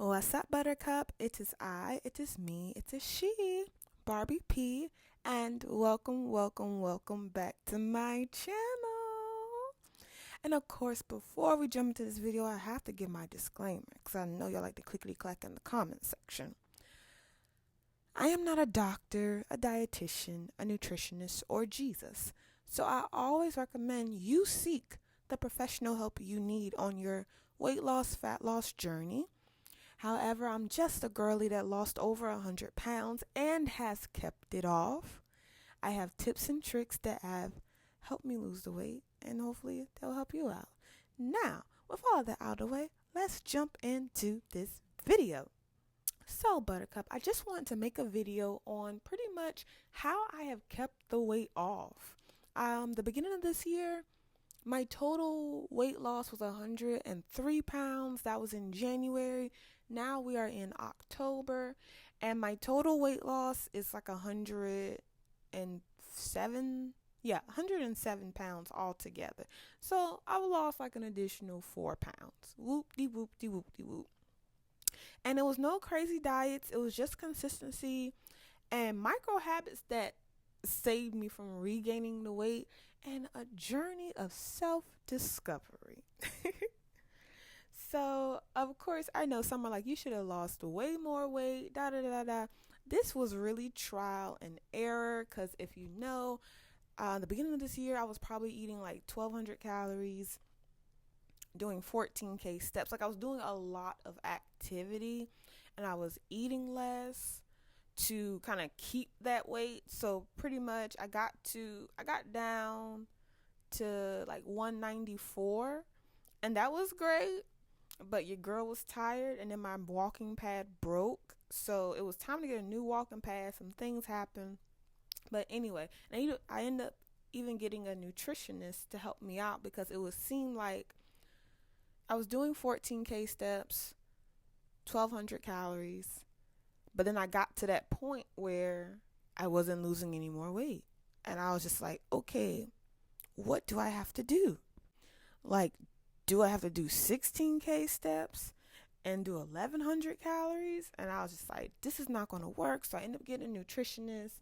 What's up, Buttercup? It is I, it is me, it is she, Barbie P, and welcome back to my channel. And of course, before we jump into this video, I have to give my disclaimer because I know y'all like to clickety clack in the comment section. I am not a doctor, a dietitian, a nutritionist, or Jesus, so I always recommend you seek the professional help you need on your weight loss, fat loss journey. However, I'm just a girly that lost over 100 pounds and has kept it off. I have tips and tricks that have helped me lose the weight, and hopefully they'll help you out. Now, with all that out of the way, let's jump into this video. So, Buttercup, I just wanted to make a video on pretty much how I have kept the weight off. The beginning of this year, my total weight loss was 103 pounds. That was in January. Now we are in October, and my total weight loss is like 107. Yeah, 107 pounds altogether. So I lost like an additional 4 pounds. Whoop-de whoop-de whoop-de whoop. And it was no crazy diets. It was just consistency and micro habits that saved me from regaining the weight and a journey of self-discovery. So, of course, I know some are like, you should have lost way more weight, da da da da. This was really trial and error because if you know, the beginning of this year, I was probably eating like 1,200 calories, doing 14K steps. Like I was doing a lot of activity and I was eating less to kind of keep that weight. So pretty much I got down to like 194, and that was great, but your girl was tired, and then my walking pad broke, so it was time to get a new walking pad. Some things happened, but anyway, and I ended up even getting a nutritionist to help me out because it would seem like I was doing 14K steps, 1,200 calories, but then I got to that point where I wasn't losing any more weight. And I was just like, okay, what do I have to do? Like, do I have to do 16K steps and do 1,100 calories? And I was just like, this is not going to work. So I ended up getting a nutritionist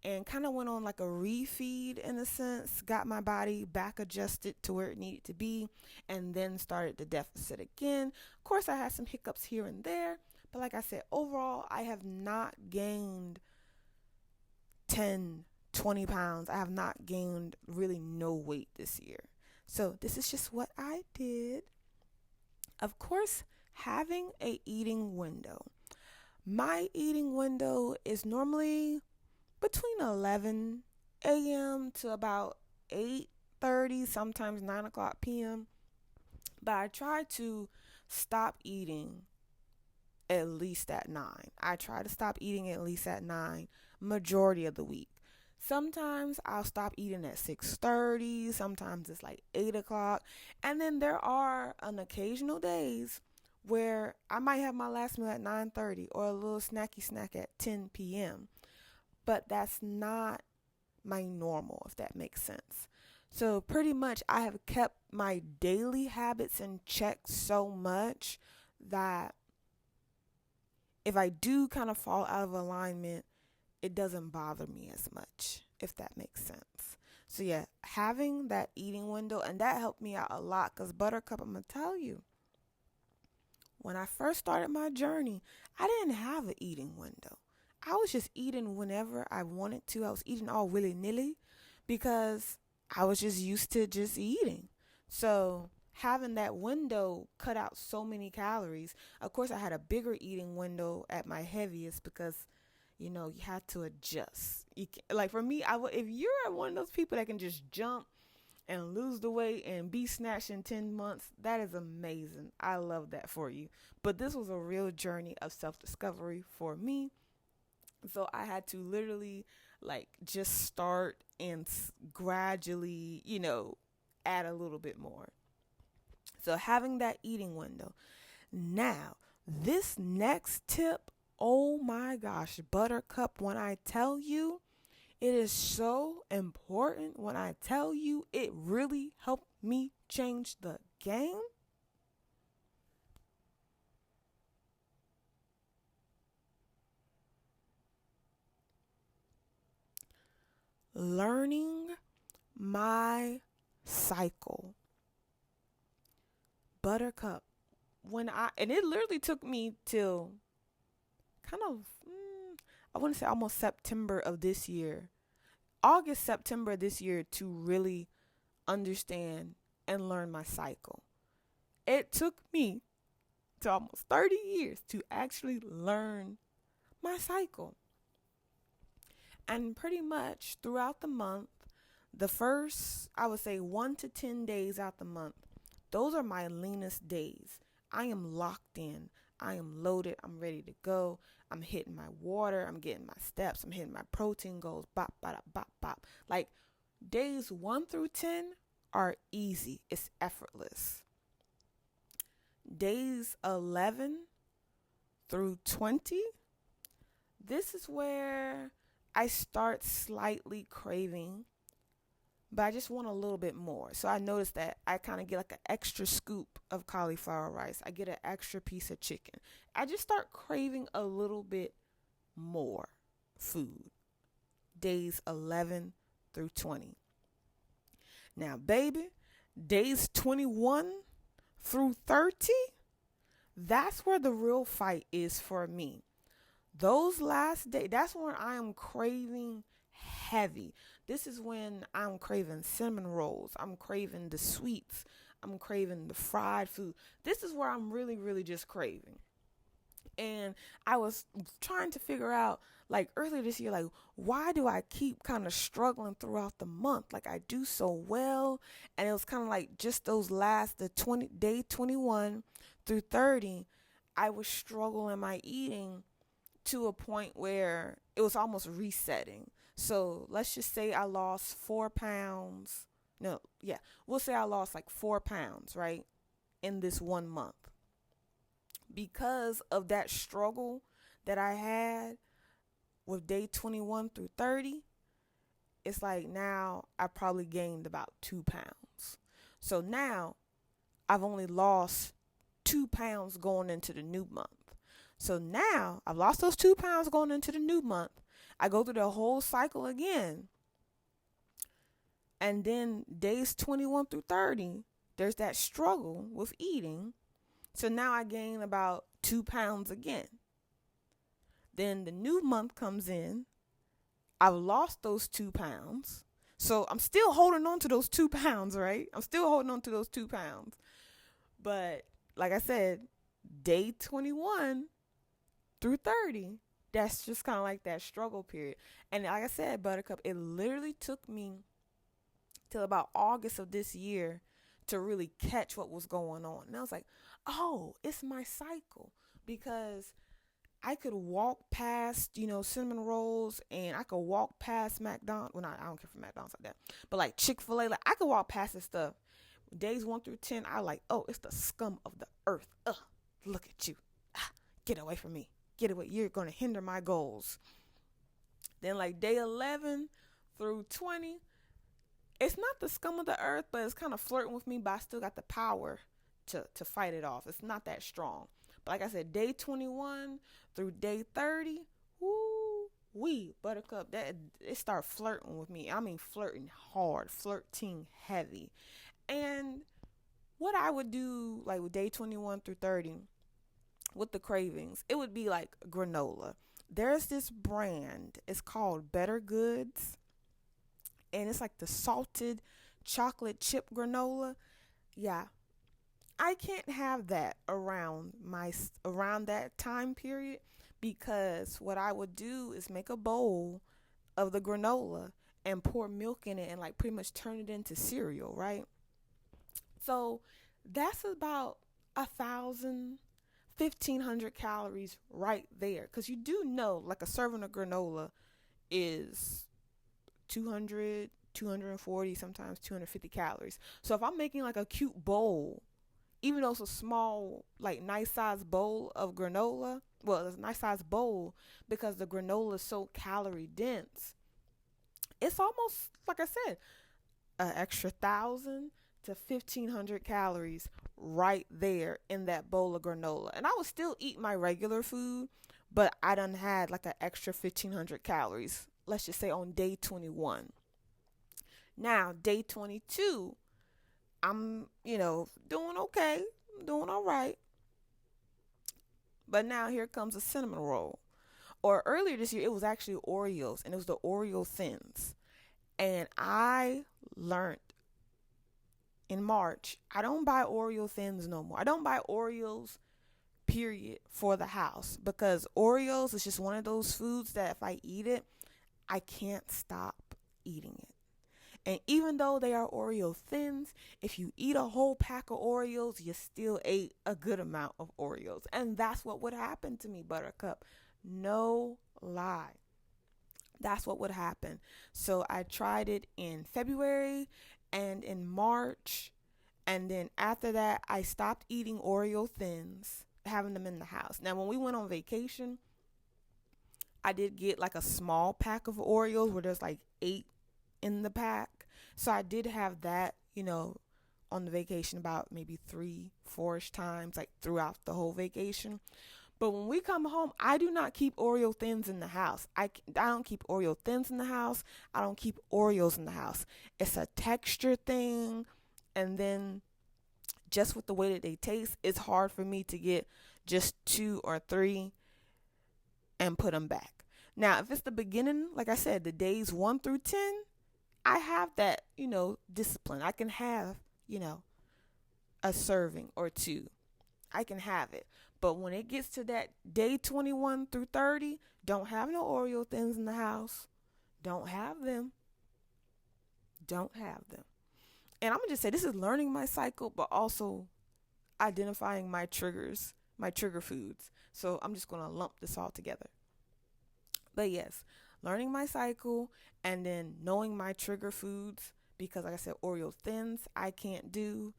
and kind of went on like a refeed in a sense, got my body back adjusted to where it needed to be, and then started the deficit again. Of course, I had some hiccups here and there, but like I said, overall, I have not gained 10, 20 pounds. I have not gained really no weight this year. So this is just what I did. Of course, having a eating window. My eating window is normally between 11 a.m. to about 8:30, sometimes 9 o'clock p.m. But I try to stop eating at least at 9. I try to stop eating at least at 9 majority of the week. Sometimes I'll stop eating at 6:30. Sometimes it's like 8 o'clock. And then there are an occasional days where I might have my last meal at 9:30 or a little snacky snack at 10 p.m. But that's not my normal, if that makes sense. So pretty much I have kept my daily habits in check so much that if I do kind of fall out of alignment, it doesn't bother me as much, if that makes sense. So yeah, having that eating window, and that helped me out a lot because Buttercup, I'm going to tell you, when I first started my journey, I didn't have an eating window. I was just eating whenever I wanted to. I was eating all willy-nilly because I was just used to just eating. So having that window cut out so many calories. Of course, I had a bigger eating window at my heaviest because, you know, you had to adjust. Like for me, if you're one of those people that can just jump and lose the weight and be snatched in 10 months, that is amazing. I love that for you. But this was a real journey of self-discovery for me. So I had to literally like just start and gradually, add a little bit more. So having that eating window. Now, this next tip, oh my gosh, Buttercup, when I tell you, it is so important. When I tell you, it really helped me change the game. learning my cycle. Buttercup. And it literally took me till kind of, I want to say almost September of this year, August, September this year to really understand and learn my cycle. It took me to almost 30 years to actually learn my cycle. And pretty much throughout the month, the first, I would say 1 to 10 days out the month, those are my leanest days. I am locked in. I am loaded. I'm ready to go. I'm hitting my water. I'm getting my steps. I'm hitting my protein goals. Bop, bop, bop, bop. Like days 1 through 10 are easy. It's effortless. Days 11 through 20, this is where I start slightly craving, but I just want a little bit more. So I noticed that I kind of get like an extra scoop of cauliflower rice. I get an extra piece of chicken. I just start craving a little bit more food. Days 11 through 20. Now, baby, days 21 through 30, that's where the real fight is for me. Those last days, that's when I am craving heavy. This is when I'm craving cinnamon rolls. I'm craving the sweets. I'm craving the fried food. This is where I'm really, really just craving. And I was trying to figure out, like earlier this year, like, why do I keep kind of struggling throughout the month? Like I do so well. And it was kind of like just those day 21 through 30, I was struggling my eating to a point where it was almost resetting. So let's just say I lost 4 pounds. We'll say I lost like 4 pounds, right? In this 1 month. Because of that struggle that I had with day 21 through 30, it's like now I probably gained about 2 pounds. So now I've only lost 2 pounds going into the new month. So now I've lost those 2 pounds going into the new month. I go through the whole cycle again. And then days 21 through 30, there's that struggle with eating. So now I gain about 2 pounds again. Then the new month comes in. I've lost those 2 pounds. So I'm still holding on to those 2 pounds, right? I'm still holding on to those 2 pounds. But like I said, day 21 through 30, that's just kind of like that struggle period. And like I said, Buttercup, it literally took me till about August of this year to really catch what was going on. And I was like, oh, it's my cycle. Because I could walk past, cinnamon rolls, and I could walk past McDonald's. Well, I don't care for McDonald's like that. But like Chick-fil-A, like I could walk past this stuff. Days 1 through 10, I like, oh, it's the scum of the earth. Look at you. Get away from me. Get away. You're going to hinder my goals. Then like day 11 through 20, it's not the scum of the earth, but it's kind of flirting with me, but I still got the power to fight it off. It's not that strong. But like I said, day 21 through day 30, Buttercup, that it started flirting with me. I mean, flirting hard, flirting heavy. And what I would do, like with day 21 through 30, with the cravings, it would be like granola. There's this brand. It's called Better Goods. And it's like the salted chocolate chip granola. Yeah. I can't have that around that time period, because what I would do is make a bowl of the granola and pour milk in it and like pretty much turn it into cereal, right? So that's about 1,500 calories right there. Because you do know, like a serving of granola is 200, 240, sometimes 250 calories. So if I'm making like a cute bowl, even though it's a small, like nice size bowl of granola, well, it's a nice size bowl because the granola is so calorie dense. It's almost, like I said, an extra 1,000 to 1,500 calories right there in that bowl of granola. And I would still eat my regular food, but I done had like an extra 1,500 calories, let's just say on day 21. Now, day 22, I'm, doing okay, doing all right. But now here comes a cinnamon roll. Or earlier this year, it was actually Oreos, and it was the Oreo Thins. And I learned in March, I don't buy Oreo Thins no more. I don't buy Oreos, period, for the house, because Oreos is just one of those foods that if I eat it, I can't stop eating it. And even though they are Oreo Thins, if you eat a whole pack of Oreos, you still ate a good amount of Oreos. And that's what would happen to me, Buttercup. No lie. That's what would happen. So I tried it in February and in March. And then after that, I stopped eating Oreo Thins, having them in the house. Now, when we went on vacation, I did get like a small pack of Oreos where there's like 8 in the pack. So I did have that, on the vacation about maybe 3-4ish times, like throughout the whole vacation. But when we come home, I do not keep Oreo Thins in the house. I don't keep Oreo Thins in the house. I don't keep Oreos in the house. It's a texture thing. And then just with the way that they taste, it's hard for me to get just 2 or 3 and put them back. Now, if it's the beginning, like I said, the days 1 through 10, I have that, discipline. I can have, a serving or 2. I can have it. But when it gets to that day 21 through 30, don't have no Oreo Thins in the house. Don't have them. Don't have them. And I'm going to just say this is learning my cycle, but also identifying my triggers, my trigger foods. So I'm just going to lump this all together. But yes, learning my cycle and then knowing my trigger foods, because like I said, Oreo Thins I can't do.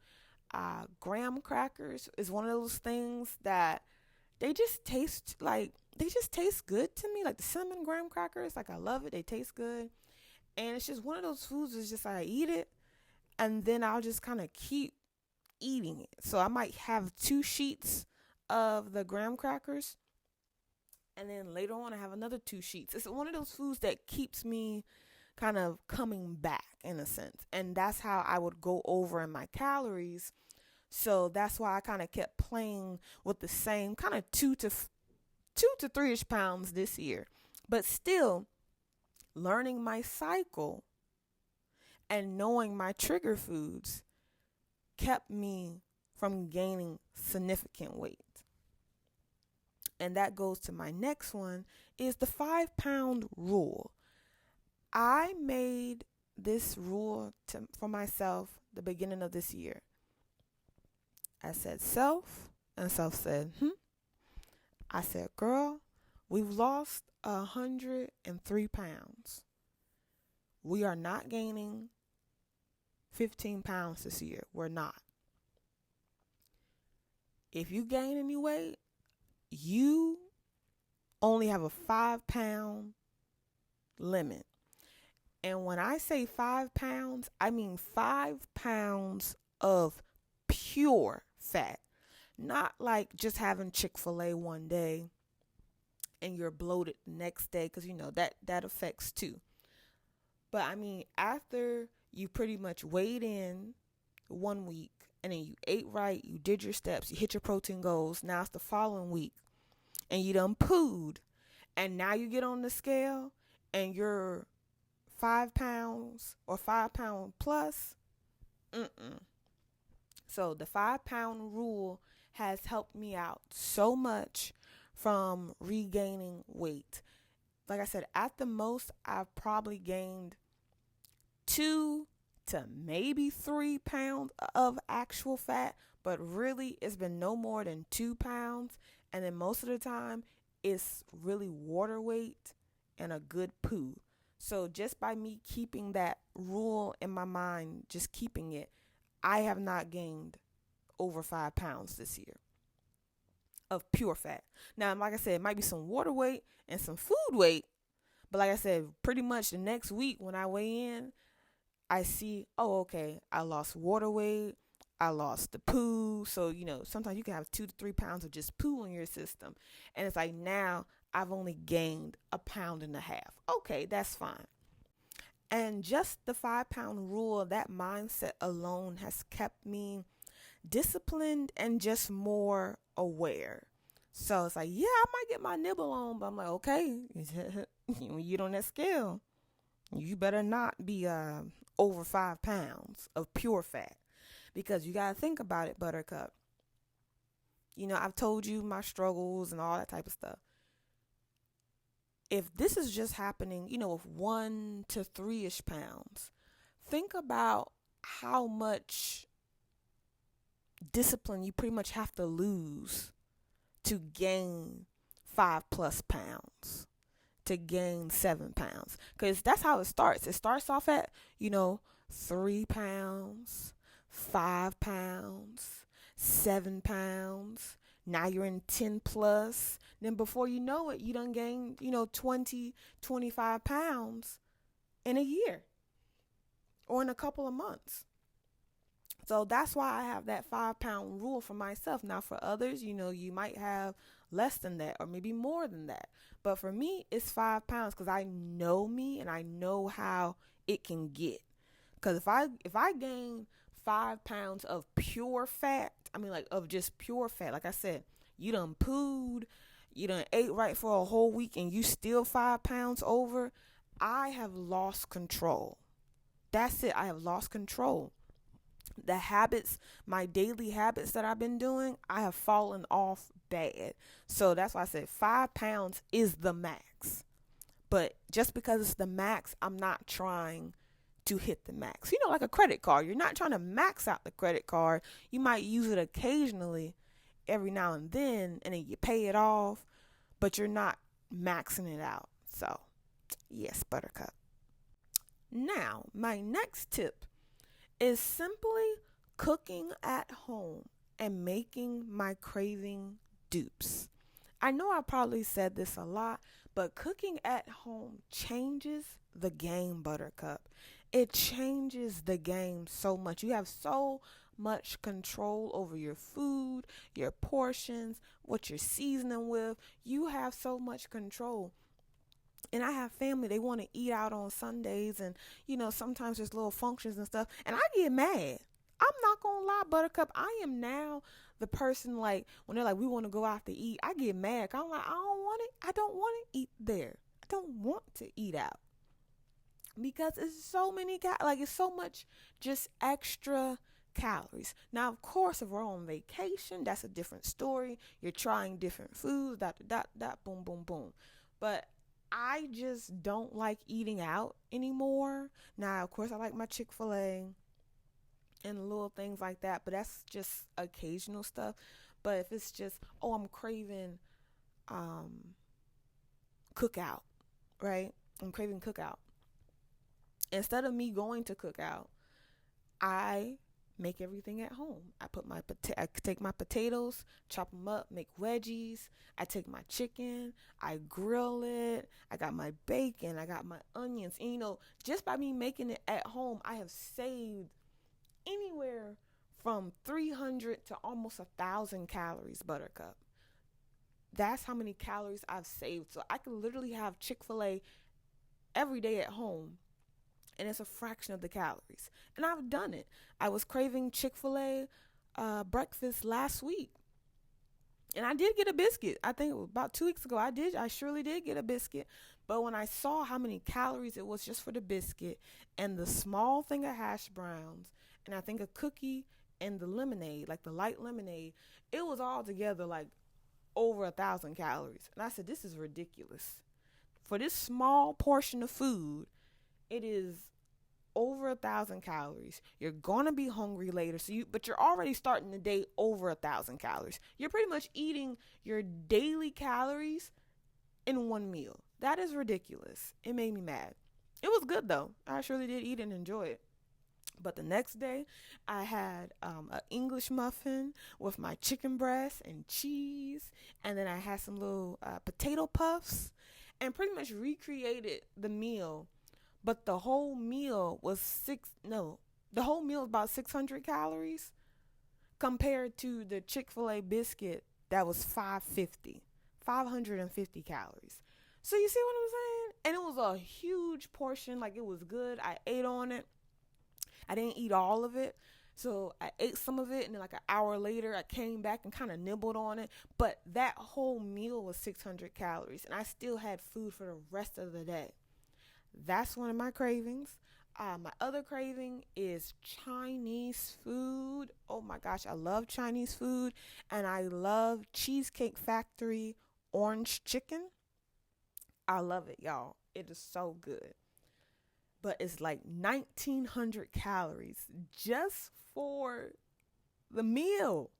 Graham crackers is one of those things that they just taste good to me. Like the cinnamon graham crackers, like I love it. They taste good. And it's just one of those foods that's just I eat it and then I'll just kind of keep eating it. So I might have 2 sheets of the graham crackers and then later on I have another 2 sheets. It's one of those foods that keeps me kind of coming back in a sense. And that's how I would go over in my calories. So that's why I kind of kept playing with the same kind of 2 to 3ish pounds this year. But still learning my cycle and knowing my trigger foods kept me from gaining significant weight. And that goes to my next one is the 5-pound rule. I made this rule for myself the beginning of this year. I said, self, and self said, I said, girl, we've lost 103 pounds. We are not gaining 15 pounds this year. We're not. If you gain any weight, you only have a 5-pound limit. And when I say 5 pounds, I mean 5 pounds of pure fat. Not like just having Chick-fil-A one day and you're bloated the next day, because that affects too. But I mean, after you pretty much weighed in 1 week and then you ate right, you did your steps, you hit your protein goals, now it's the following week and you done pooed, and now you get on the scale and you're 5 pounds or 5 pound plus. So the 5-pound rule has helped me out so much from regaining weight. Like I said, at the most, I've probably gained 2 to maybe 3 pounds of actual fat, but really it's been no more than 2 pounds. And then most of the time it's really water weight and a good poo. So just by me keeping that rule in my mind, just keeping it, I have not gained over 5 pounds this year of pure fat. Now, like I said, it might be some water weight and some food weight, but like I said, pretty much the next week when I weigh in, I see, oh, okay, I lost water weight, I lost the poo. So, sometimes you can have 2 to 3 pounds of just poo in your system. And it's like, now I've only gained 1.5 pounds. Okay, that's fine. And just the 5 pound rule, that mindset alone has kept me disciplined and just more aware. So it's like, yeah, I might get my nibble on, but I'm like, okay, when you get on that scale, you better not be over 5 pounds of pure fat, because you got to think about it, Buttercup. I've told you my struggles and all that type of stuff. If this is just happening, with 1 to 3-ish pounds, think about how much discipline you pretty much have to lose to gain 5 plus pounds, to gain 7 pounds. Because that's how it starts. It starts off at, 3 pounds, 5 pounds, 7 pounds. Now you're in 10 plus. Then before you know it, you done gained, 20, 25 pounds in a year or in a couple of months. So that's why I have that 5 pound rule for myself. Now for others, you might have less than that or maybe more than that. But for me, it's 5 pounds because I know me and I know how it can get. Because if I gain 5 pounds of pure fat, like of just pure fat, like I said, you done pooed, you done ate right for a whole week and you still 5 pounds over, I have lost control. That's it. I have lost control. The habits, my daily habits that I've been doing, I have fallen off bad. So that's why I said 5 pounds is the max. But just because it's the max, I'm not trying to hit the max. Like a credit card. You're not trying to max out the credit card. You might use it occasionally every now and then you pay it off, but you're not maxing it out. So, yes, Buttercup. Now, my next tip is simply cooking at home and making my craving dupes. I know I probably said this a lot, but cooking at home changes the game, Buttercup. It changes the game so much. You have so much control over your food, your portions, what you're seasoning with. You have so much control. And I have family, they want to eat out on Sundays and, sometimes there's little functions and stuff. And I get mad. I'm not going to lie, Buttercup. I am now the person, like, when they're like, we want to go out to eat, I get mad. I'm like, I don't want it. I don't want to eat there. I don't want to eat out. Because it's so many, it's so much just extra calories. Now, of course, if we're on vacation, that's a different story. You're trying different foods, boom, boom, boom. But I just don't like eating out anymore. Now, of course, I like my Chick-fil-A and little things like that, but that's just occasional stuff. But if it's just, I'm craving cookout, right? I'm craving cookout. Instead of me going to cookout, I make everything at home. I take my potatoes, chop them up, make wedgies. I take my chicken, I grill it. I got my bacon, I got my onions. And just by me making it at home, I have saved anywhere from 300 to almost 1,000 calories, Buttercup. That's how many calories I've saved. So I could literally have Chick-fil-A every day at home, and it's a fraction of the calories. And I've done it. I was craving Chick-fil-A breakfast last week. And I did get a biscuit. I think it was about 2 weeks ago. I surely did get a biscuit. But when I saw how many calories it was just for the biscuit and the small thing of hash browns and I think a cookie and the lemonade, like the light lemonade, it was all together like over 1,000 calories. And I said, this is ridiculous. For this small portion of food, it is over 1,000 calories. You're gonna be hungry later, but you're already starting the day over 1,000 calories. You're pretty much eating your daily calories in one meal. That is ridiculous. It made me mad. It was good though. I surely did eat and enjoy it. But the next day, I had an English muffin with my chicken breast and cheese, and then I had some little potato puffs, and pretty much recreated the meal. But the whole meal was about 600 calories compared to the Chick-fil-A biscuit that was 550 calories. So you see what I'm saying? And it was a huge portion. Like, it was good. I ate on it. I didn't eat all of it. So I ate some of it, and then like an hour later, I came back and kind of nibbled on it. But that whole meal was 600 calories, and I still had food for the rest of the day. That's one of my cravings. My other craving is Chinese food. Oh my gosh, I love Chinese food, and I love Cheesecake Factory orange chicken. I love it, y'all. It is so good. But it's like 1,900 calories just for the meal.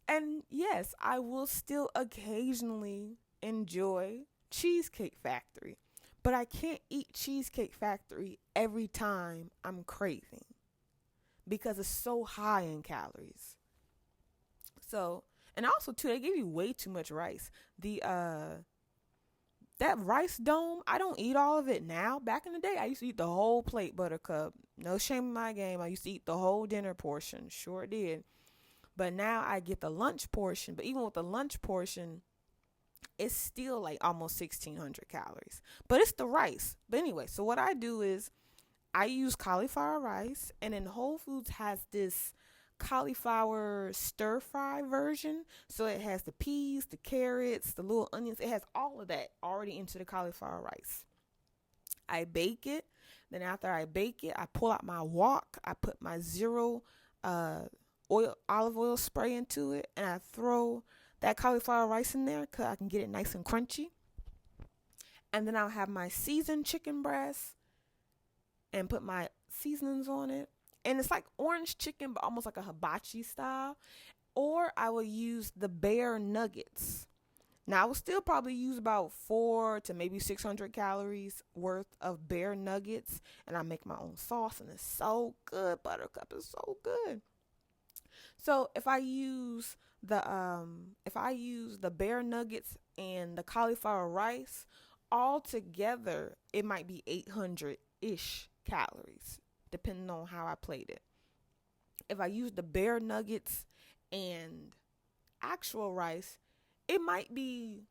And yes, I will still occasionally enjoy Cheesecake Factory, but I can't eat Cheesecake Factory every time I'm craving because it's so high in calories. So, and also too, they give you way too much rice. The That rice dome, I don't eat all of it now. Back in the day, I used to eat the whole plate, Buttercup. No shame in my game. I used to eat the whole dinner portion. Sure did. But now I get the lunch portion. But even with the lunch portion, it's still like almost 1,600 calories. But it's the rice. But anyway, so what I do is I use cauliflower rice. And then Whole Foods has this cauliflower stir fry version. So it has the peas, the carrots, the little onions. It has all of that already into the cauliflower rice. I bake it. Then after I bake it, I pull out my wok. I put my zero olive oil spray into it, and I throw that cauliflower rice in there because I can get it nice and crunchy. And then I'll have my seasoned chicken breast and put my seasonings on it. And it's like orange chicken, but almost like a hibachi style. Or I will use the bear nuggets. Now, I will still probably use about 4 to maybe 600 calories worth of bear nuggets. And I make my own sauce, and it's so good. Buttercup is so good. So if I use the bear nuggets and the cauliflower rice, all together, it might be 800-ish calories, depending on how I played it. If I use the bear nuggets and actual rice, it might be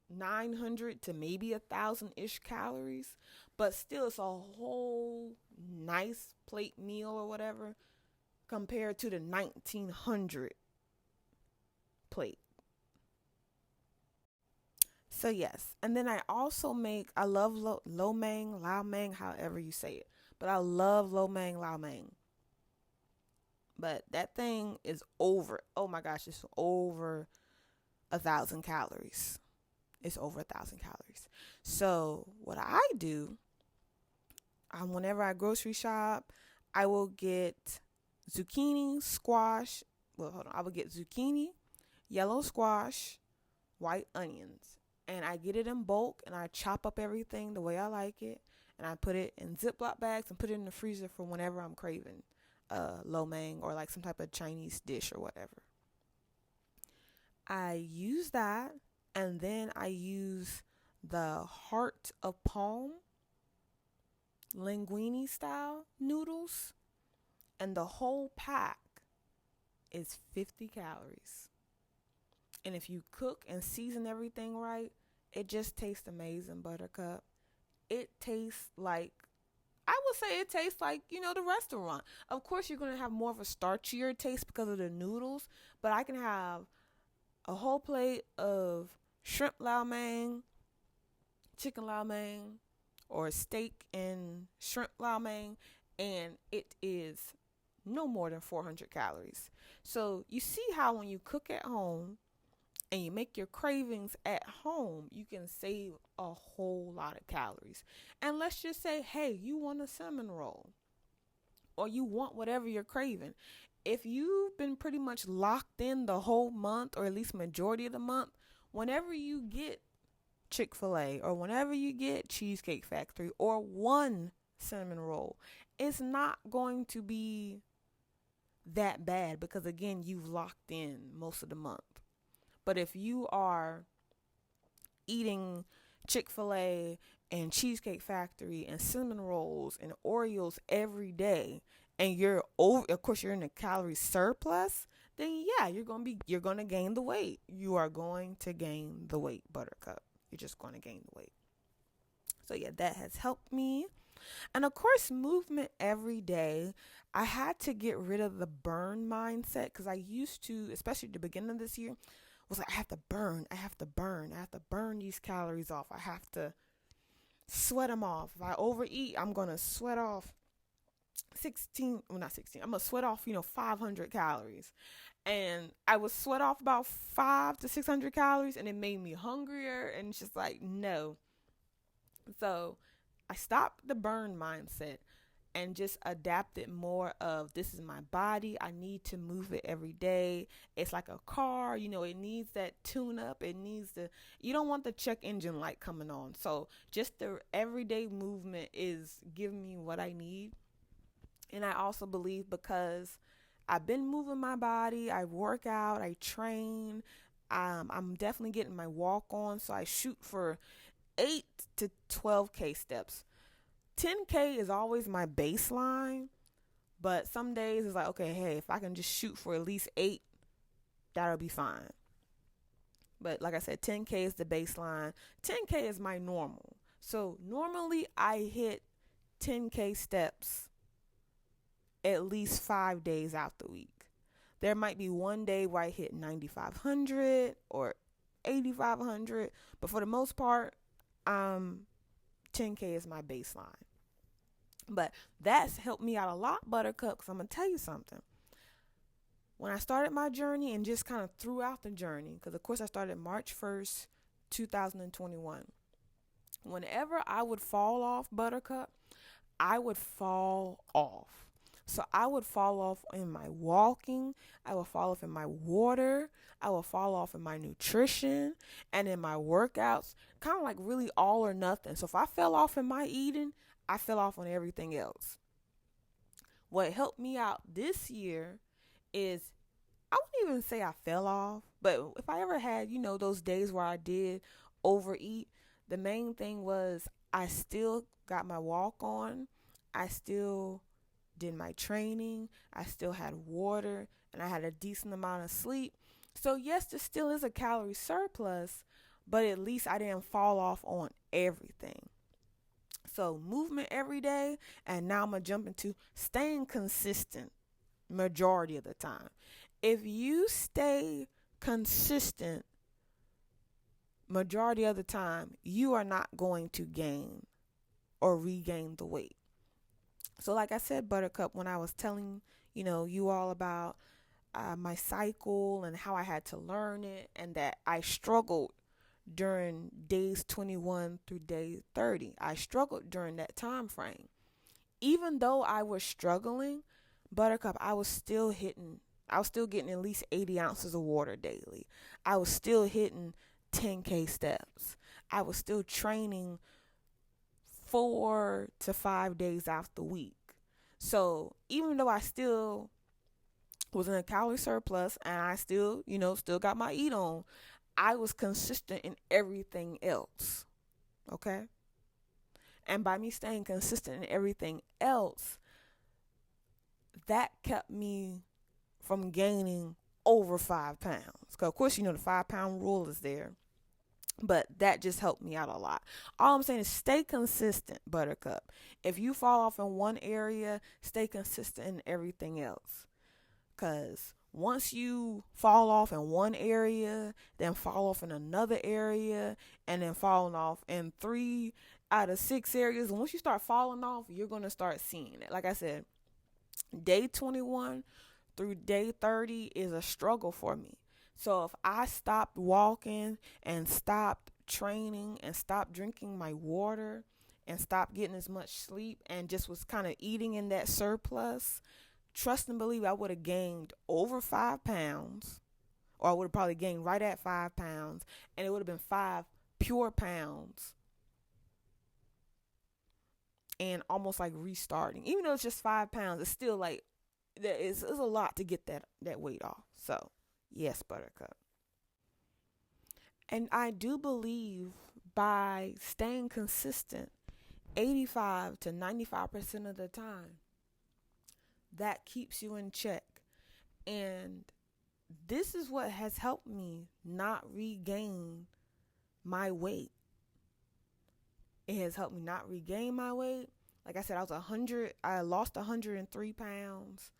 900 to maybe 1,000-ish calories, but still it's a whole nice plate meal or whatever compared to the 1,900 plate. So yes, and then I love lo mein, lao mein, however you say it, but I love lo mein, lao mein. But that thing is over. Oh my gosh, it's over 1,000 calories. It's over 1,000 calories. So what I do, whenever I grocery shop, I will get zucchini, squash. Well, hold on. I will get zucchini, yellow squash, white onions. And I get it in bulk, and I chop up everything the way I like it. And I put it in Ziploc bags and put it in the freezer for whenever I'm craving lo mein or like some type of Chinese dish or whatever. I use that, and then I use the heart of palm linguine style noodles, and the whole pack is 50 calories. And if you cook and season everything right, it just tastes amazing, Buttercup. It tastes like, I would say it tastes like, the restaurant. Of course, you're going to have more of a starchier taste because of the noodles, but I can have a whole plate of shrimp lao mein, chicken lao mein, or steak and shrimp lao mein, and it is no more than 400 calories. So you see how when you cook at home and you make your cravings at home, you can save a whole lot of calories. And let's just say, hey, you want a cinnamon roll, or you want whatever you're craving. If you've been pretty much locked in the whole month, or at least majority of the month, whenever you get Chick-fil-A or whenever you get Cheesecake Factory or one cinnamon roll, it's not going to be that bad because, again, you've locked in most of the month. But if you are eating Chick-fil-A and Cheesecake Factory and cinnamon rolls and Oreos every day, and you're of course you're in a calorie surplus, then yeah, you're going to gain the weight. You are going to gain the weight, Buttercup. you're just going to gain the weight. So yeah, that has helped me. And of course, movement every day. I had to get rid of the burn mindset because I used to, especially at the beginning of this year, was like, I have to burn, I have to burn, I have to burn these calories off. I have to sweat them off. If I overeat, I'm going to sweat off 16, well, not 16, I'm going to sweat off, 500 calories. And I would sweat off about 500 to 600 calories, and it made me hungrier. And it's just like, no. So I stopped the burn mindset and just adapted more of, this is my body. I need to move it every day. It's like a car, it needs that tune up. You don't want the check engine light coming on. So just the everyday movement is giving me what I need. And I also believe because I've been moving my body, I work out, I train, I'm definitely getting my walk on. So I shoot for 8 to 12K steps. 10K is always my baseline, but some days it's like, okay, hey, if I can just shoot for at least 8, that'll be fine. But like I said, 10K is the baseline. 10K is my normal. So normally I hit 10K steps at least 5 days out the week. There might be one day where I hit 9,500 or 8,500, but for the most part, 10K is my baseline. But that's helped me out a lot, Buttercup, because I'm going to tell you something. When I started my journey and just kind of throughout the journey, because of course I started March 1st, 2021. Whenever I would fall off, Buttercup, I would fall off. So I would fall off in my walking, I would fall off in my water, I would fall off in my nutrition, and in my workouts, kind of like really all or nothing. So if I fell off in my eating, I fell off on everything else. What helped me out this year is, I wouldn't even say I fell off, but if I ever had, those days where I did overeat, the main thing was I still got my walk on, I still did my training, I still had water, and I had a decent amount of sleep. So yes, there still is a calorie surplus, but at least I didn't fall off on everything. So movement every day, and now I'm going to jump into staying consistent majority of the time. If you stay consistent majority of the time, you are not going to gain or regain the weight. So like I said, Buttercup, when I was telling, you all about my cycle and how I had to learn it, and that I struggled during days 21 through day 30. I struggled during that time frame. Even though I was struggling, Buttercup, I was still getting at least 80 ounces of water daily. I was still hitting 10K steps. I was still training 4 to 5 days out the week. So even though I still was in a calorie surplus and I still got my eat on, I was consistent in everything else. Okay? And by me staying consistent in everything else, that kept me from gaining over 5 pounds. Because of course, the 5-pound rule is there. But that just helped me out a lot. All I'm saying is stay consistent, Buttercup. If you fall off in one area, stay consistent in everything else. Because once you fall off in one area, then fall off in another area, and then falling off in 3 out of 6 areas, once you start falling off, you're going to start seeing it. Like I said, day 21 through day 30 is a struggle for me. So if I stopped walking and stopped training and stopped drinking my water and stopped getting as much sleep and just was kind of eating in that surplus, trust and believe I would have gained over 5 pounds, or I would have probably gained right at 5 pounds, and it would have been 5 pure pounds, and almost like restarting. Even though it's just 5 pounds, it's still like, it's a lot to get that weight off. So yes, Buttercup. And I do believe by staying consistent 85 to 95% of the time, that keeps you in check. And this is what has helped me not regain my weight. It has helped me not regain my weight. Like I said, I lost 103 pounds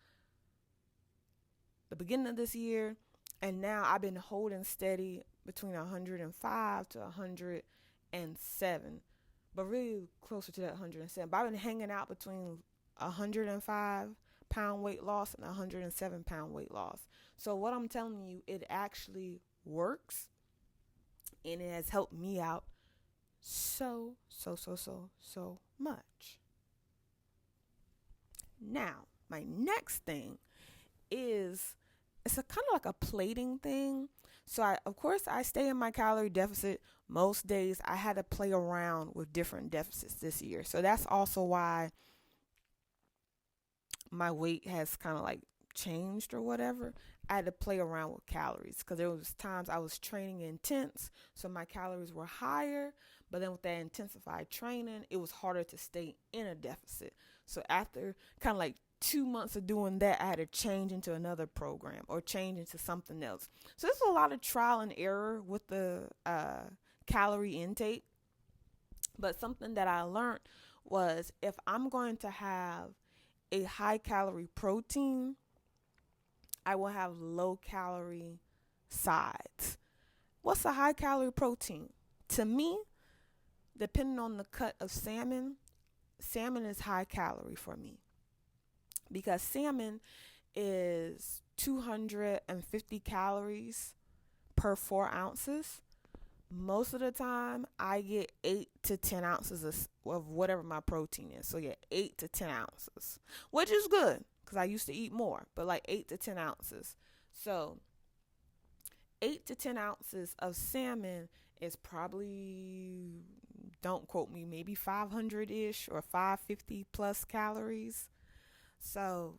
the beginning of this year, and now I've been holding steady between 105 to 107, but really closer to that 107. But I've been hanging out between 105-pound weight loss and 107-pound weight loss. So what I'm telling you, it actually works, and it has helped me out so much. Now, my next thing is, it's a kind of like a plating thing. So of course I stay in my calorie deficit most days. I had to play around with different deficits this year. So that's also why my weight has kind of like changed or whatever. I had to play around with calories because there was times I was training intense, so my calories were higher. But then with that intensified training, it was harder to stay in a deficit. So after kind of like 2 months of doing that, I had to change into another program or change into something else. So there's a lot of trial and error with the calorie intake. But something that I learned was, if I'm going to have a high calorie protein, I will have low calorie sides. What's a high calorie protein? To me, depending on the cut of salmon is high calorie for me, because salmon is 250 calories per 4 ounces. Most of the time, I get 8 to 10 ounces of whatever my protein is. So yeah, 8 to 10 ounces, which is good because I used to eat more, but like 8 to 10 ounces. So 8 to 10 ounces of salmon is probably, don't quote me, maybe 500-ish or 550 plus calories. So,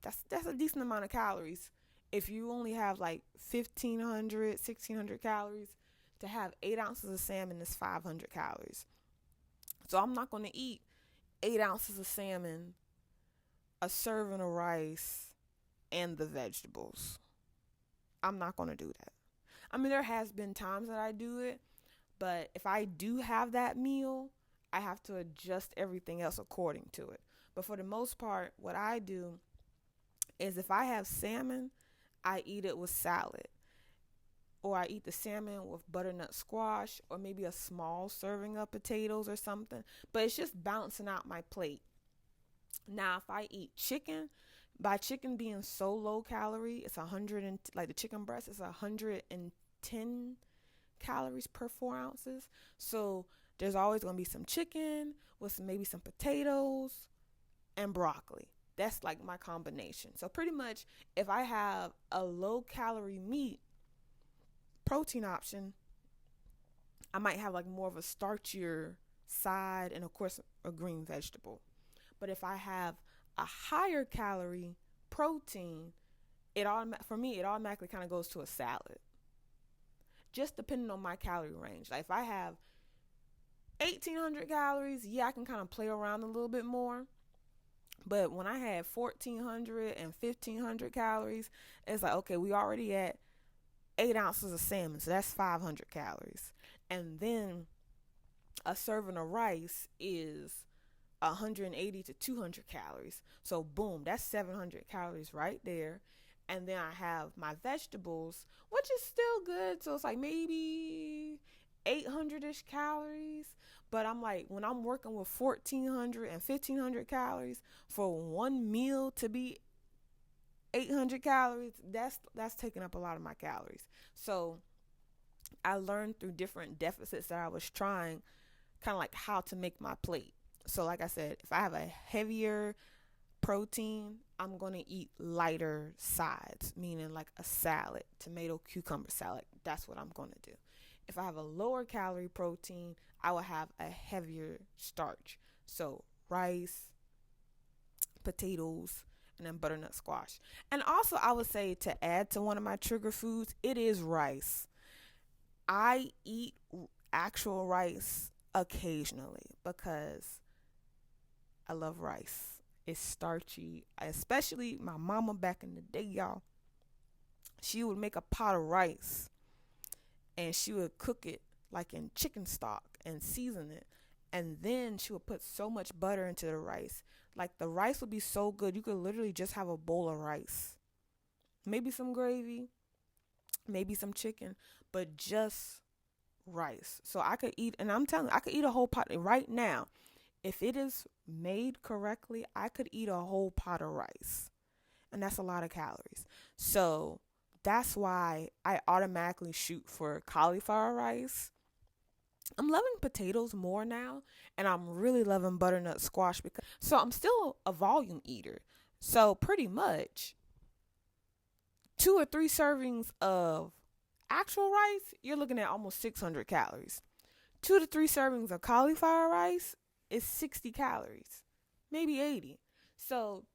that's a decent amount of calories. If you only have like 1,500, 1,600 calories, to have 8 ounces of salmon is 500 calories. So I'm not going to eat 8 ounces of salmon, a serving of rice, and the vegetables. I'm not going to do that. I mean, there has been times that I do it, but if I do have that meal, I have to adjust everything else according to it. But for the most part, what I do is, if I have salmon, I eat it with salad. Or I eat the salmon with butternut squash, or maybe a small serving of potatoes or something. But it's just balancing out my plate. Now, if I eat chicken, by chicken being so low calorie, it's 100 and like the chicken breast is 110 calories per 4 ounces. So there's always going to be some chicken with maybe some potatoes and broccoli. That's like my combination. So pretty much, if I have a low calorie meat protein option, I might have like more of a starchier side, and of course a green vegetable. But if I have a higher calorie protein, for me it automatically kind of goes to a salad, just depending on my calorie range. Like if I have 1,800 calories, yeah, I can kind of play around a little bit more. But when I had 1,400 and 1,500 calories, it's like, okay, we already at 8 ounces of salmon, so that's 500 calories. And then a serving of rice is 180 to 200 calories. So boom, that's 700 calories right there. And then I have my vegetables, which is still good. So it's like maybe 800-ish calories. But I'm like, when I'm working with 1,400 and 1,500 calories for one meal to be 800 calories, that's taking up a lot of my calories. So I learned through different deficits that I was trying, kind of like how to make my plate. So like I said, if I have a heavier protein, I'm going to eat lighter sides, meaning like a salad, tomato, cucumber salad. That's what I'm going to do. If I have a lower calorie protein, I will have a heavier starch. So rice, potatoes, and then butternut squash. And also, I would say, to add to one of my trigger foods, it is rice. I eat actual rice occasionally because I love rice. It's starchy. Especially my mama back in the day, y'all. She would make a pot of rice and she would cook it like in chicken stock and season it. And then she would put so much butter into the rice. Like the rice would be so good, you could literally just have a bowl of rice. Maybe some gravy, maybe some chicken, but just rice. So I could eat, and I'm telling you, I could eat a whole pot right now. If it is made correctly, I could eat a whole pot of rice. And that's a lot of calories. So that's why I automatically shoot for cauliflower rice. I'm loving potatoes more now, and I'm really loving butternut squash because so I'm still a volume eater. So pretty much 2 or 3 servings of actual rice, you're looking at almost 600 calories. 2 to 3 servings of cauliflower rice is 60 calories, maybe 80. So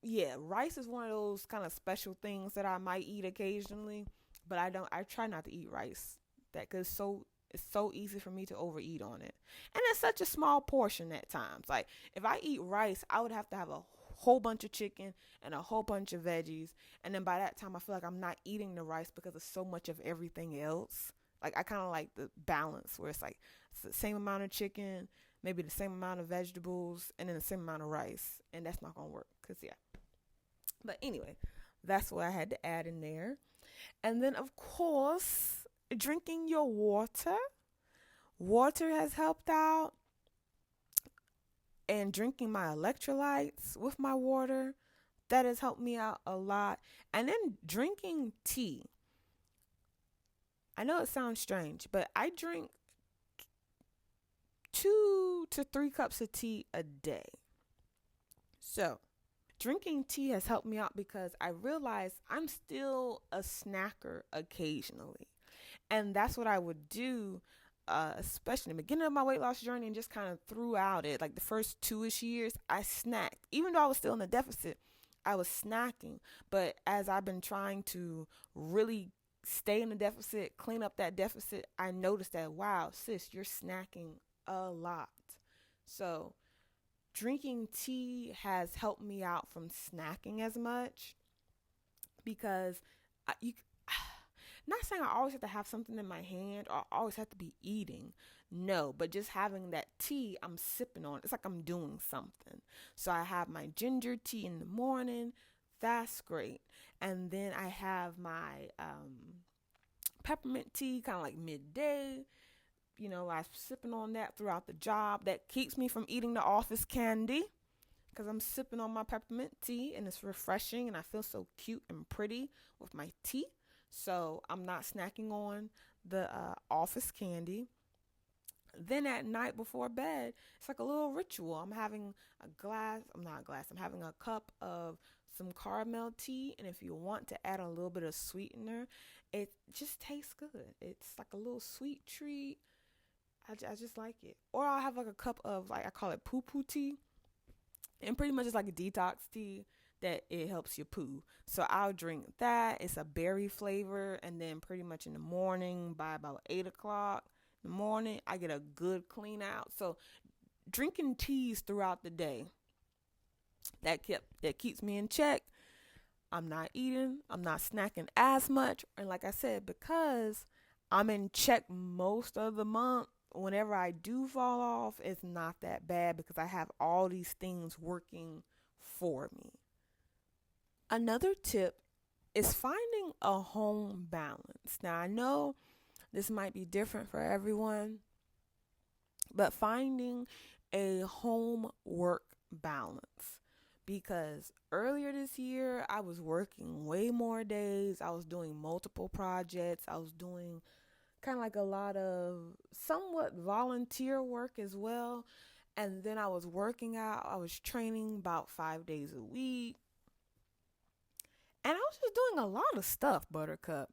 yeah, rice is one of those kind of special things that I might eat occasionally, but I don't. I try not to eat rice that because it's so easy for me to overeat on it, and it's such a small portion at times. Like if I eat rice, I would have to have a whole bunch of chicken and a whole bunch of veggies, and then by that time, I feel like I'm not eating the rice because of so much of everything else. Like I kind of like the balance where it's like it's the same amount of chicken, maybe the same amount of vegetables, and then the same amount of rice, and that's not gonna work because yeah. But anyway, that's what I had to add in there. And then, of course, drinking your water. Water has helped out. And drinking my electrolytes with my water, that has helped me out a lot. And then drinking tea. I know it sounds strange, but I drink 2 to 3 cups of tea a day. So, drinking tea has helped me out because I realize I'm still a snacker occasionally. And that's what I would do, especially in the beginning of my weight loss journey and just kind of throughout it. Like the first 2-ish years, I snacked. Even though I was still in the deficit, I was snacking. But as I've been trying to really stay in the deficit, clean up that deficit, I noticed that, wow, sis, you're snacking a lot. So drinking tea has helped me out from snacking as much because you not saying I always have to have something in my hand or I always have to be eating. No, but just having that tea I'm sipping on, it's like I'm doing something. So I have my ginger tea in the morning. That's great. And then I have my peppermint tea kind of like midday. I'm sipping on that throughout the job. That keeps me from eating the office candy because I'm sipping on my peppermint tea and it's refreshing and I feel so cute and pretty with my tea. So I'm not snacking on the office candy. Then at night before bed, it's like a little ritual. I'm having I'm having a cup of some caramel tea. And if you want to add a little bit of sweetener, it just tastes good. It's like a little sweet treat. I just like it. Or I'll have like a cup of, like, I call it poo poo tea. And pretty much it's like a detox tea that it helps you poo. So I'll drink that. It's a berry flavor. And then pretty much in the morning, by about 8 o'clock in the morning, I get a good clean out. So drinking teas throughout the day, that keeps me in check. I'm not eating. I'm not snacking as much. And like I said, because I'm in check most of the month, whenever I do fall off, it's not that bad because I have all these things working for me. Another tip is finding a home balance. Now, I know this might be different for everyone, but finding a home work balance. Because earlier this year, I was working way more days. I was doing multiple projects. I was doing kind of like a lot of somewhat volunteer work as well. And then I was working out. I was training about 5 days a week. And I was just doing a lot of stuff, Buttercup.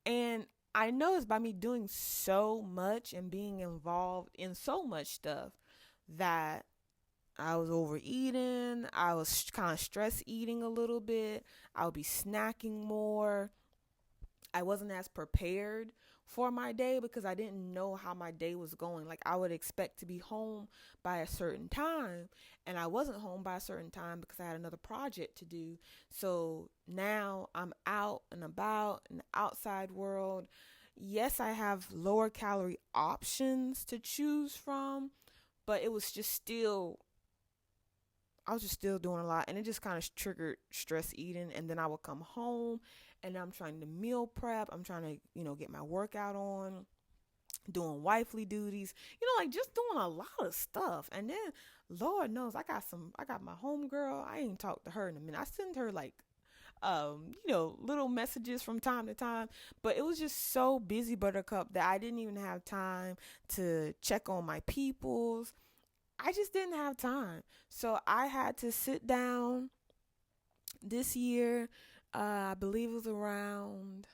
And I noticed by me doing so much and being involved in so much stuff that I was overeating. I was kind of stress eating a little bit. I would be snacking more. I wasn't as prepared for my day because I didn't know how my day was going. Like I would expect to be home by a certain time and I wasn't home by a certain time because I had another project to do. So now I'm out and about in the outside world. Yes, I have lower calorie options to choose from, but it was just still, I was just still doing a lot, and it just kind of triggered stress eating. And then I would come home, and I'm trying to meal prep. I'm trying to, get my workout on, doing wifely duties, like just doing a lot of stuff. And then, Lord knows, I got my homegirl. I ain't talked to her in a minute. I send her like, little messages from time to time, but it was just so busy, Buttercup, that I didn't even have time to check on my peoples. I just didn't have time. So I had to sit down this year. I believe it was around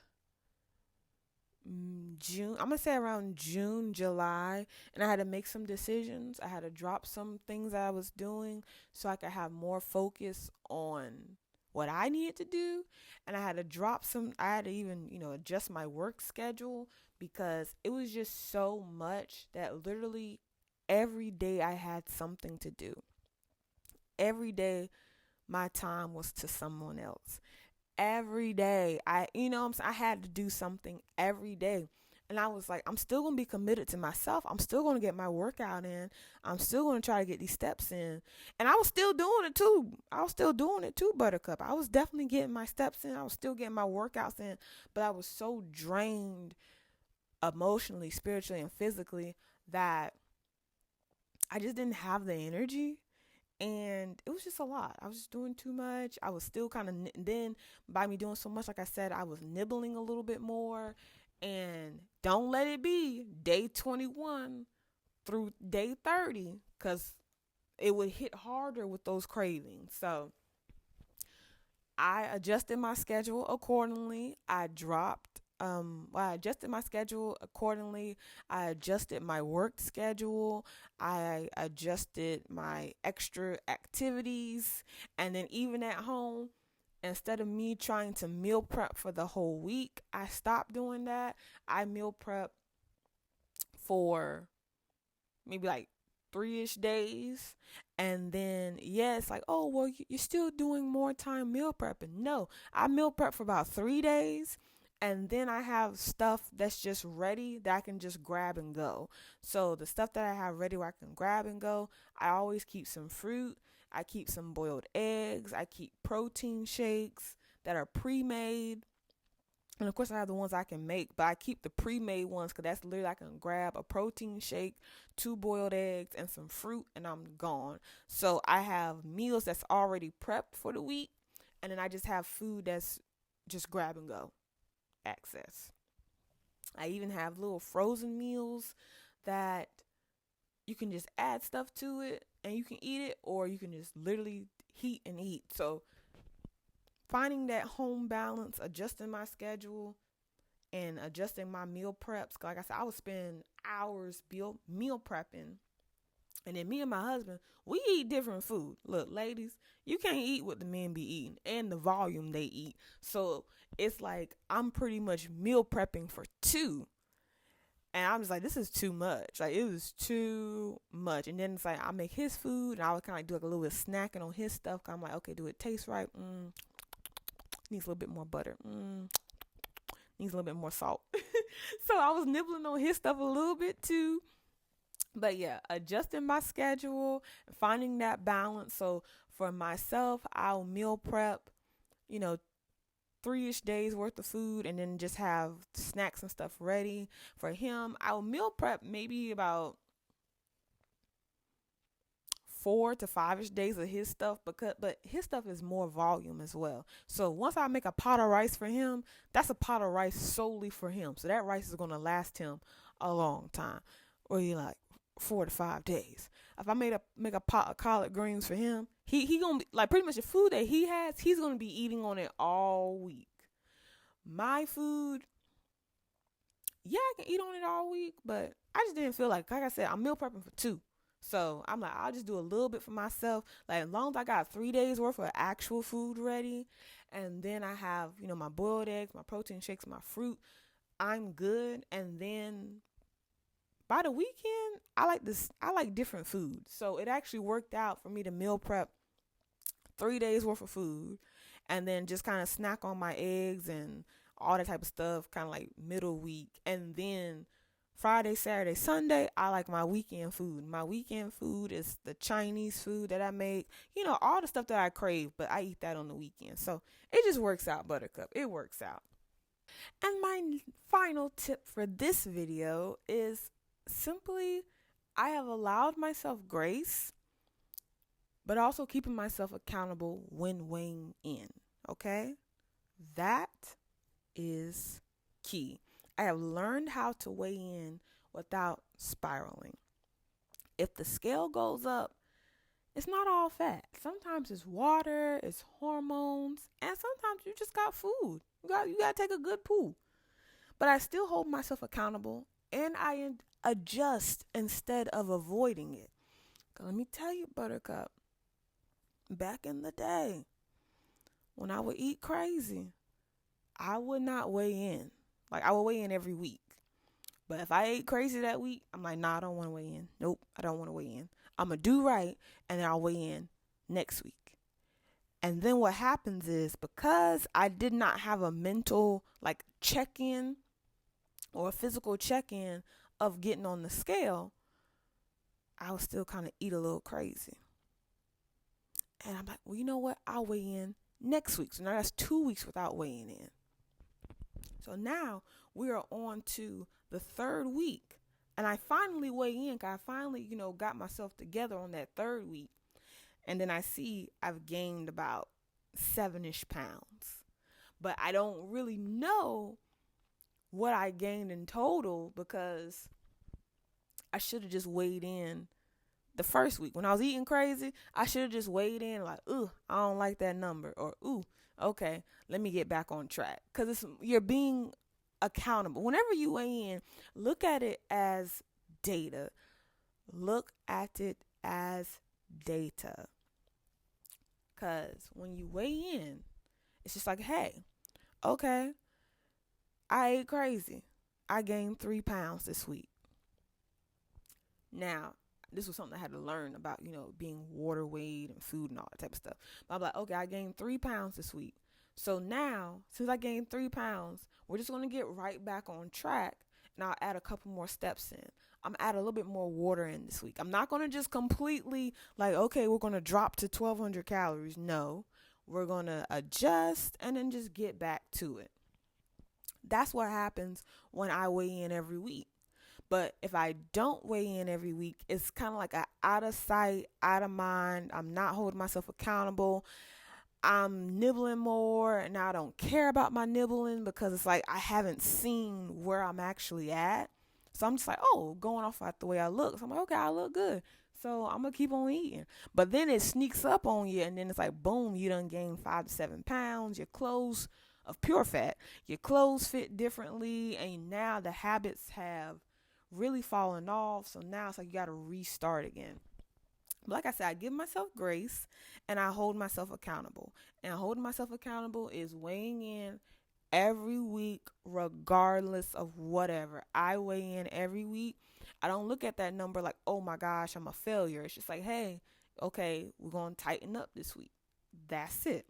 June. I'm going to say around June, July. And I had to make some decisions. I had to drop some things that I was doing so I could have more focus on what I needed to do. And I had to even, adjust my work schedule, because it was just so much that literally every day I had something to do. Every day my time was to someone else. Every day I had to do something every day. And I was like, I'm still going to be committed to myself. I'm still going to get my workout in. I'm still going to try to get these steps in. And I was still doing it too. Buttercup. I was definitely getting my steps in. I was still getting my workouts in. But I was so drained emotionally, spiritually, and physically that I just didn't have the energy. And it was just a lot. I was just doing too much. I was still kind of, then by me doing so much, like I said, I was nibbling a little bit more. And don't let it be day 21 through day 30, because it would hit harder with those cravings. So I adjusted my schedule accordingly. I adjusted my schedule accordingly. I adjusted my work schedule. I adjusted my extra activities. And then even at home, instead of me trying to meal prep for the whole week, I stopped doing that. I meal prep for maybe like 3-ish days. And then, it's like, oh, well, you're still doing more time meal prepping. No, I meal prep for about 3 days. And then I have stuff that's just ready that I can just grab and go. So the stuff that I have ready where I can grab and go, I always keep some fruit. I keep some boiled eggs. I keep protein shakes that are pre-made. And of course I have the ones I can make, but I keep the pre-made ones because that's literally I can grab a protein shake, 2 boiled eggs, and some fruit, and I'm gone. So I have meals that's already prepped for the week, and then I just have food that's just grab and go access. I even have little frozen meals that you can just add stuff to it and you can eat it, or you can just literally heat and eat. So finding that home balance, adjusting my schedule, and adjusting my meal preps. Like I said, I would spend hours meal prepping. And then me and my husband, we eat different food. Look, ladies, you can't eat what the men be eating and the volume they eat. So it's like I'm pretty much meal prepping for 2. And I'm just like, this is too much. Like, it was too much. And then it's like, I make his food, and I would kind of like do like a little bit of snacking on his stuff. I'm like, okay, do it taste right? Needs a little bit more butter. Needs a little bit more salt. So I was nibbling on his stuff a little bit too. But yeah, adjusting my schedule, finding that balance. So for myself, I'll meal prep, 3-ish days worth of food, and then just have snacks and stuff ready. For him, I'll meal prep maybe about 4 to 5-ish days of his stuff, but his stuff is more volume as well. So once I make a pot of rice for him, that's a pot of rice solely for him. So that rice is going to last him a long time, or 4 to 5 days. If I make a pot of collard greens for him, he gonna be like pretty much the food that he has, he's gonna be eating on it all week. My food, I can eat on it all week, but I just didn't feel like I said, I'm meal prepping for 2. So I'm like, I'll just do a little bit for myself. Like, as long as I got 3 days worth of actual food ready, and then I have, my boiled eggs, my protein shakes, my fruit, I'm good. And then by the weekend, I like different food. So it actually worked out for me to meal prep 3 days worth of food, and then just kind of snack on my eggs and all that type of stuff, kind of like middle week. And then Friday, Saturday, Sunday, I like my weekend food. My weekend food is the Chinese food that I make. All the stuff that I crave, but I eat that on the weekend. So it just works out, Buttercup. It works out. And my final tip for this video is simply I have allowed myself grace, but also keeping myself accountable when weighing in. Okay? That is key. I have learned how to weigh in without spiraling. If the scale goes up, it's not all fat. Sometimes it's water, it's hormones, and sometimes you just got food. You got to take a good poo. But I still hold myself accountable, and I adjust instead of avoiding it. 'Cause let me tell you, Buttercup, back in the day, when I would eat crazy, I would not weigh in. Like, I would weigh in every week. But if I ate crazy that week, I'm like, nah, I don't want to weigh in. Nope, I don't want to weigh in. I'm going to do right, and then I'll weigh in next week. And then what happens is, because I did not have a mental, check-in or a physical check-in of getting on the scale, I would still kind of eat a little crazy. And I'm like, well, you know what? I'll weigh in next week. So now that's 2 weeks without weighing in. So now we are on to the third week. And I finally weigh in because I finally, got myself together on that third week. And then I see I've gained about 7-ish pounds. But I don't really know what I gained in total because I should have just weighed in the first week. When I was eating crazy, I should have just weighed in like, ooh, I don't like that number. Or, ooh, okay, let me get back on track. Because you're being accountable. Whenever you weigh in, look at it as data. Look at it as data. Because when you weigh in, it's just like, hey, okay, I ate crazy. I gained 3 pounds this week. Now, this was something I had to learn about, being water weight and food and all that type of stuff. But I'm like, okay, I gained 3 pounds this week. So now, since I gained 3 pounds, we're just going to get right back on track. And I'll add a couple more steps in. I'm add a little bit more water in this week. I'm not going to just completely okay, we're going to drop to 1,200 calories. No, we're going to adjust and then just get back to it. That's what happens when I weigh in every week. But if I don't weigh in every week, it's kind of like a out of sight, out of mind. I'm not holding myself accountable. I'm nibbling more, and I don't care about my nibbling because it's like I haven't seen where I'm actually at. So I'm just like, oh, going off at the way I look. So I'm like, okay, I look good. So I'm going to keep on eating. But then it sneaks up on you, and then it's like, boom, you done gained 5 to 7 pounds. Your clothes of pure fat. Your clothes fit differently, and now the habits have really fallen off. So now it's like you got to restart again. But like I said, I give myself grace and I hold myself accountable. And holding myself accountable is weighing in every week, regardless of whatever. I weigh in every week. I don't look at that number like, oh my gosh, I'm a failure. It's just like, hey, okay, we're going to tighten up this week. That's it.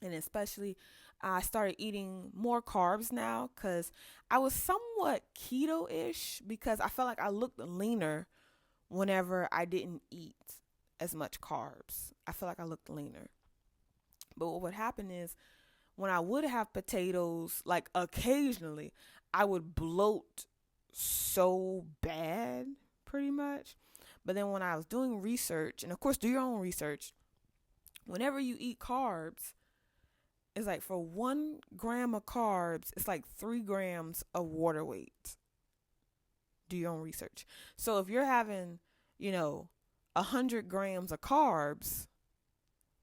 And especially, I started eating more carbs now because I was somewhat keto-ish because I felt like I looked leaner whenever I didn't eat as much carbs. I feel like I looked leaner. But what would happen is when I would have potatoes, occasionally, I would bloat so bad, pretty much. But then when I was doing research, and of course, do your own research, whenever you eat carbs, it's like for 1 gram of carbs, it's like 3 grams of water weight. Do your own research. So if you're having, 100 grams of carbs,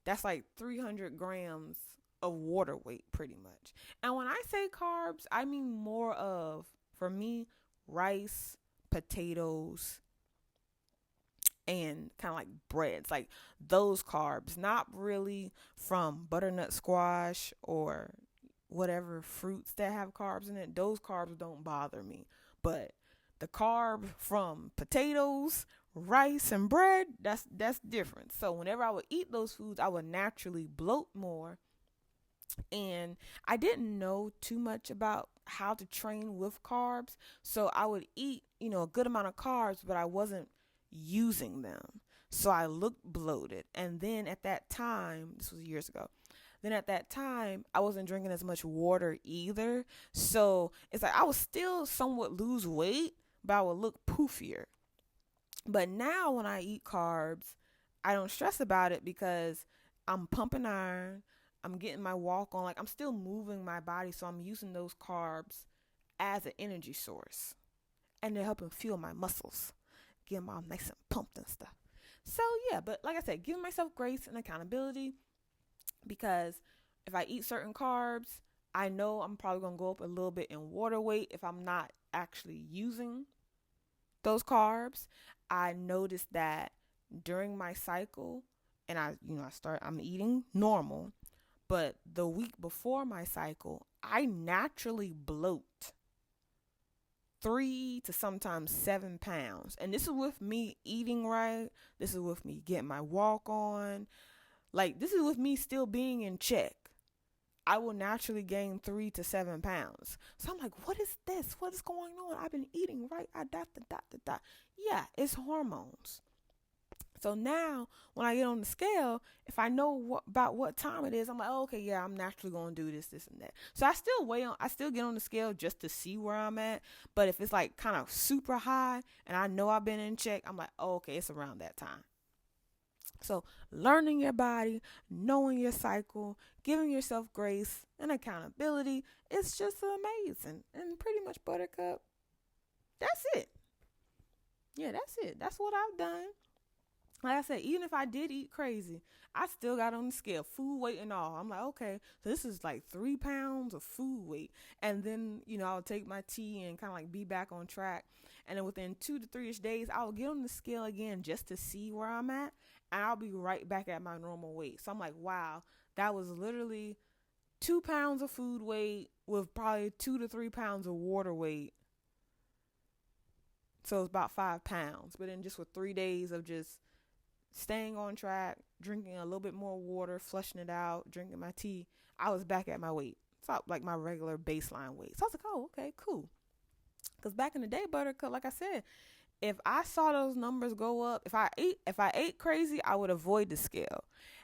that's like 300 grams of water weight pretty much. And when I say carbs, I mean more of, for me, rice, potatoes, and kind of like breads, like those carbs, not really from butternut squash or whatever fruits that have carbs in it. Those carbs don't bother me. But the carb from potatoes, rice, and bread, that's different. So whenever I would eat those foods, I would naturally bloat more. And I didn't know too much about how to train with carbs. So I would eat, a good amount of carbs, but I wasn't using them. So I looked bloated. And then at that time, this was years ago, then at that time, I wasn't drinking as much water either. So it's like I would still somewhat lose weight, but I would look poofier. But now when I eat carbs, I don't stress about it because I'm pumping iron. I'm getting my walk on. Like I'm still moving my body. So I'm using those carbs as an energy source. And they're helping fuel my muscles, getting them all nice and pumped and stuff. So yeah, but like I said, giving myself grace and accountability, because if I eat certain carbs, I know I'm probably going to go up a little bit in water weight if I'm not actually using those carbs. I noticed that during my cycle, and I'm eating normal, but the week before my cycle, I naturally bloat 3 to sometimes 7 pounds. And this is with me eating right. This is with me getting my walk on. Like, this is with me still being in check. I will naturally gain 3 to 7 pounds. So I'm like, what is this? What is going on? I've been eating right. Yeah, it's hormones. So now when I get on the scale, if I know about what time it is, I'm like, oh, okay, yeah, I'm naturally going to do this, and that. So I still get on the scale just to see where I'm at. But if it's like kind of super high and I know I've been in check, I'm like, oh, okay, it's around that time. So learning your body, knowing your cycle, giving yourself grace and accountability, it's just amazing. And pretty much, Buttercup, that's it. Yeah, that's it. That's what I've done. Like I said, even if I did eat crazy, I still got on the scale, food weight and all. I'm like, okay, so this is like 3 pounds of food weight. And then, I'll take my tea and kind of like be back on track. And then within 2 to 3-ish days, I'll get on the scale again just to see where I'm at. And I'll be right back at my normal weight. So I'm like, wow, that was literally 2 pounds of food weight with probably 2 to 3 pounds of water weight. So it's about 5 pounds. But then just with 3 days of just staying on track, drinking a little bit more water, flushing it out, drinking my tea, I was back at my weight. So like my regular baseline weight. So I was like, oh, okay, cool. Because back in the day, Buttercup, like I said, if I saw those numbers go up, if I ate crazy, I would avoid the scale.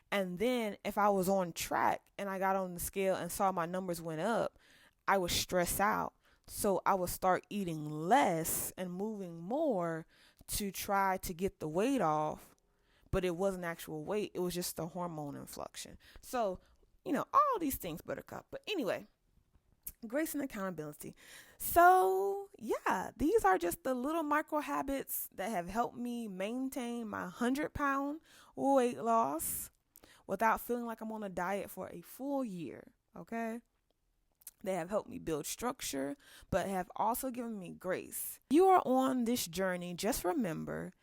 And then if I was on track and I got on the scale and saw my numbers went up, I would stress out. So I would start eating less and moving more to try to get the weight off. But it wasn't actual weight. It was just the hormone inflection. So, all these things, Buttercup. But anyway, grace and accountability. So, yeah, these are just the little micro habits that have helped me maintain my 100-pound weight loss without feeling like I'm on a diet for a full year, okay? They have helped me build structure, but have also given me grace. If you are on this journey, just remember,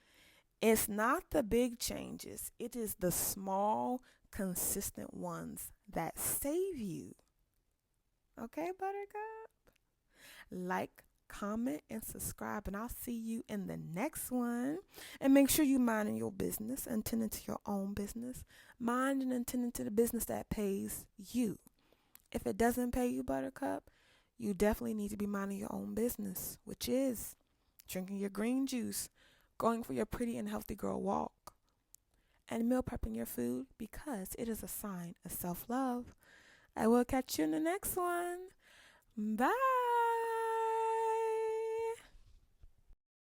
it's not the big changes. It is the small, consistent ones that save you. Okay, Buttercup? Like, comment, and subscribe, and I'll see you in the next one. And make sure you minding your business and tending to your own business. Mind and tending to the business that pays you. If it doesn't pay you, Buttercup, you definitely need to be minding your own business, which is drinking your green juice, going for your pretty and healthy girl walk, and meal prepping your food because it is a sign of self-love. I will catch you in the next one. Bye.